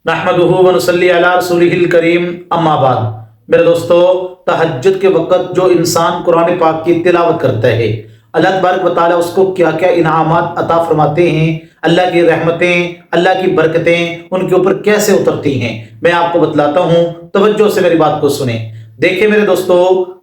نحمدہ ونصلی علی رسولہ الکریم اما بعد۔ میرے دوستو، تہجد کے وقت جو انسان قرآن پاک کی تلاوت کرتا ہے، اللہ تبارک و تعالیٰ اس کو کیا کیا انعامات عطا فرماتے ہیں، اللہ کی رحمتیں، اللہ کی برکتیں ان کے اوپر کیسے اترتی ہیں، میں آپ کو بتلاتا ہوں۔ توجہ سے میری بات کو سنیں۔ دیکھیں میرے دوستو،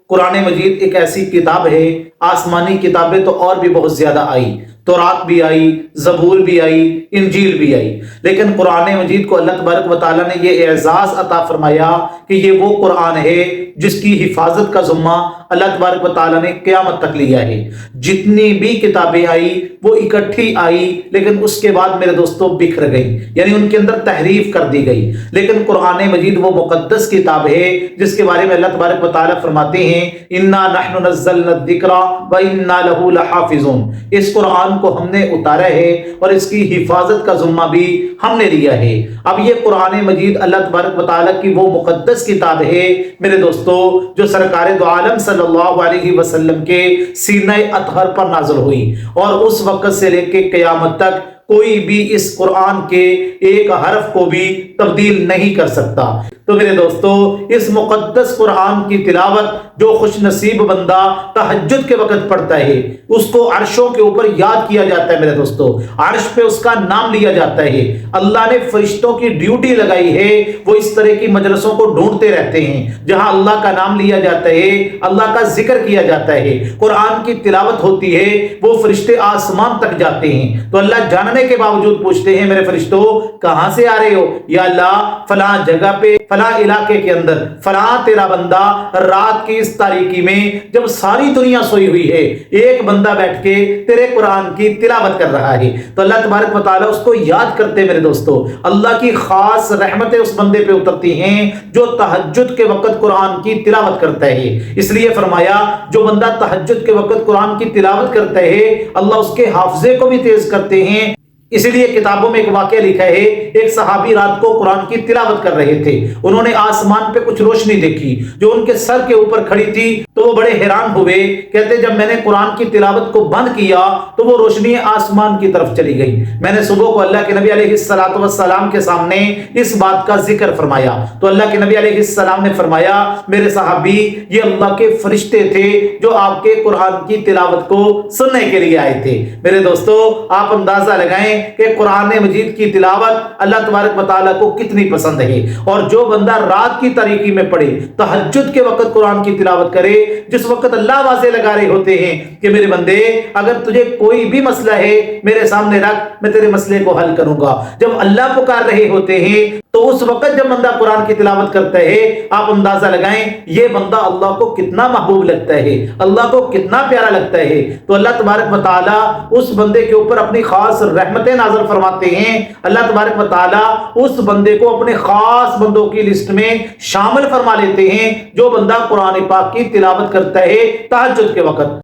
قرآن مجید ایک ایسی کتاب ہے، آسمانی کتابیں تو اور بھی بہت زیادہ آئی، تورات بھی آئی، زبور بھی آئی، انجیل بھی آئی، لیکن قرآن مجید کو اللہ تبارک و تعالیٰ نے یہ اعزاز عطا فرمایا کہ یہ وہ قرآن ہے جس کی حفاظت کا ذمہ اللہ تبارک و تعالیٰ نے قیامت تک لیا ہے۔ جتنی بھی کتابیں آئی وہ اکٹھی آئی، لیکن اس کے بعد میرے دوستو بکھر گئی، یعنی ان کے اندر تحریف کر دی گئی۔ لیکن قرآن مجید وہ مقدس کتاب ہے جس کے بارے میں اللہ تبارک و تعالیٰ فرماتے ہیں انا نحن نزلنا الذکر وانا لہ لحافظون۔ اس قرآن کو ہم نے اتارا ہے اور اس کی حفاظت کا ذمہ بھی ہم نے لیا ہے۔ اب یہ قرآن مجید اللہ تبارک و تعالیٰ کی وہ مقدس کتاب ہے میرے دوستو جو سرکار دو عالم صلی اللہ علیہ وسلم کے سینہ اطہر پر نازل ہوئی، اور اس وقت سے لے کے قیامت تک کوئی بھی اس قرآن کے ایک حرف کو بھی تبدیل نہیں کر سکتا۔ تو میرے دوستو، اس مقدس قرآن کی تلاوت جو خوش نصیب بندہ تہجد کے وقت پڑھتا ہے اس کو عرشوں کے اوپر یاد کیا جاتا ہے۔ میرے دوستو، عرش پہ اس کا نام لیا جاتا ہے۔ اللہ نے فرشتوں کی ڈیوٹی لگائی ہے، وہ اس طرح کی مجلسوں کو ڈھونڈتے رہتے ہیں جہاں اللہ کا نام لیا جاتا ہے، اللہ کا ذکر کیا جاتا ہے، قرآن کی تلاوت ہوتی ہے، وہ فرشتے آسمان تک جاتے ہیں تو اللہ جاننے کے باوجود پوچھتے ہیں میرے فرشتوں کہاں سے آ رہے ہو؟ یا اللہ فلاں جگہ پہ فلاں علاقے کے اندر فلاں تیرا بندہ رات کی اس تاریکی میں جب ساری دنیا سوئی ہوئی ہے ایک بندہ بیٹھ کے تیرے قرآن کی تلاوت کر رہا ہے۔ تو اللہ تبارک و تعالیٰ اس کو یاد کرتے میرے دوستو، اللہ کی خاص رحمتیں اس بندے پہ اترتی ہیں جو تہجد کے وقت قرآن کی تلاوت کرتا ہے۔ اس لیے فرمایا جو بندہ تہجد کے وقت قرآن کی تلاوت کرتا ہے اللہ اس کے حافظے کو بھی تیز کرتے ہیں۔ اسی لیے کتابوں میں ایک واقعہ لکھا ہے، ایک صحابی رات کو قرآن کی تلاوت کر رہے تھے، انہوں نے آسمان پہ کچھ روشنی دیکھی جو ان کے سر کے اوپر کھڑی تھی تو وہ بڑے حیران ہوئے، کہتے جب میں نے قرآن کی تلاوت کو بند کیا تو وہ روشنی آسمان کی طرف چلی گئی۔ میں نے صبح کو اللہ کے نبی علیہ السلام کے سامنے اس بات کا ذکر فرمایا تو اللہ کے نبی علیہ السلام نے فرمایا میرے صحابی یہ اللہ کے فرشتے تھے جو آپ کے قرآن کی تلاوت کو سننے کے لیے آئے تھے۔ میرے دوستو، آپ اندازہ لگائیں کہ قرآن مجید کی تلاوت اللہ تبارک و تعالیٰ کو کتنی پسند ہے، اور جو بندہ رات کی تاریکی میں پڑھے تہجد کے وقت قرآن کی تلاوت کرے جس وقت اللہ آوازیں لگا رہے ہوتے ہیں کہ میرے بندے اگر تجھے کوئی بھی مسئلہ ہے میرے سامنے رکھ، میں تیرے مسئلے کو حل کروں گا، جب اللہ پکار رہے ہوتے ہیں تو اس وقت جب بندہ قرآن کی تلاوت کرتا ہے آپ اندازہ لگائیں یہ بندہ اللہ کو کتنا محبوب لگتا ہے، اللہ کو کتنا پیارا لگتا ہے۔ تو اللہ تبارک و تعالیٰ اس بندے کے اوپر اپنی خاص رحمتیں نازل فرماتے ہیں، اللہ تبارک و تعالیٰ اس بندے کو اپنے خاص بندوں کی لسٹ میں شامل فرما لیتے ہیں جو بندہ قرآن پاک کی تلاوت کرتا ہے تہجد کے وقت۔